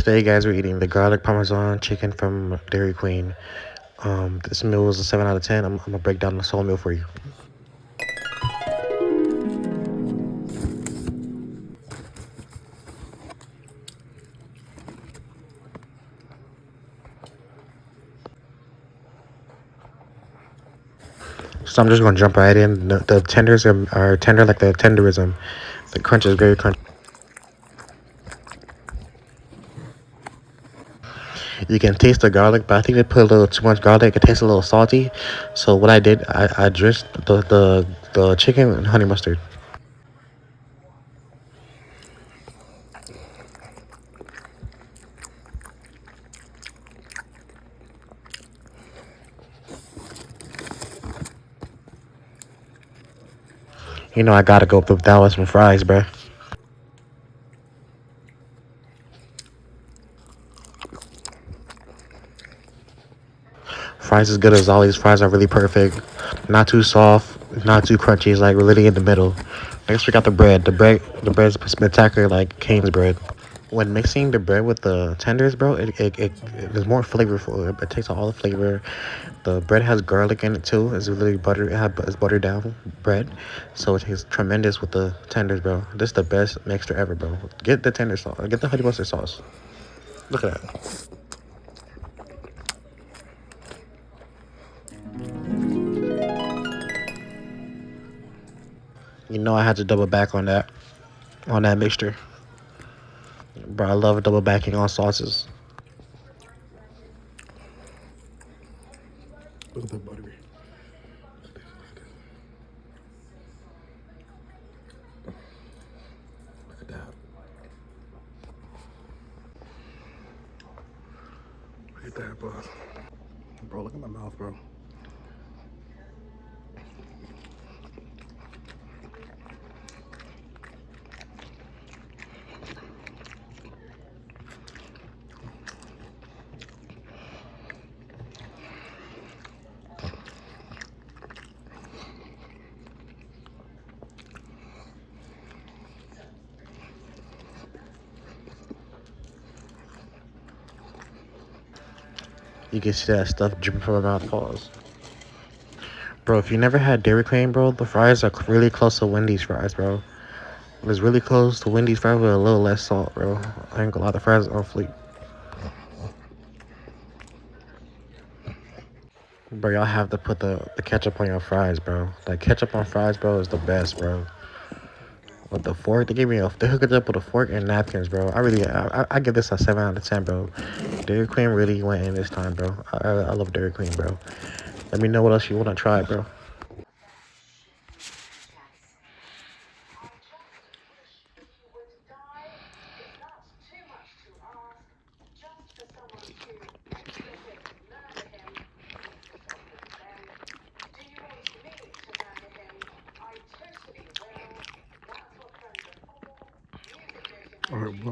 Today, guys, we're eating the garlic Parmesan chicken from Dairy Queen. This meal was a 7 out of 10. I'm gonna break down this whole meal for you. So I'm just gonna jump right in. The tenders are tender like the tenderism. The crunch is very crunchy. You can taste the garlic, but I think they put a little too much garlic. It tastes a little salty. So what I did, I dressed the chicken in honey mustard. You know I gotta go with that with some fries, bruh. Fries is good as always. Fries are really perfect. Not too soft, not too crunchy. It's like really in the middle. Next we got the bread. The bread's spectacular like Cane's bread. When mixing the bread with the tenders, bro, it is more flavorful. It takes all the flavor. The bread has garlic in it too. It's really butter. It's buttered down bread, so it tastes tremendous with the tenders, bro. This is the best mixture ever, bro. Get the tender sauce. Get the honey mustard sauce. Look at that. You know I had to double back on that mixture, bro. I love double backing on sauces. Look at the butter. Look at that. Look at that, bro. Bro, look at my mouth, bro. You can see that stuff dripping from my mouth. Pause. Bro, if you never had Dairy Queen, bro, the fries are really close to Wendy's fries, bro. It's really close to Wendy's fries with a little less salt, bro. I ain't gonna lie, the fries are on fleek. Bro, y'all have to put the ketchup on your fries, bro. Like, ketchup on fries, bro, is the best, bro. With the fork, they hook it up with a fork and napkins, bro. I give this a 7 out of 10, bro. Dairy Queen really went in this time, bro. I love Dairy Queen, bro. Let me know what else you wanna try, bro. All right,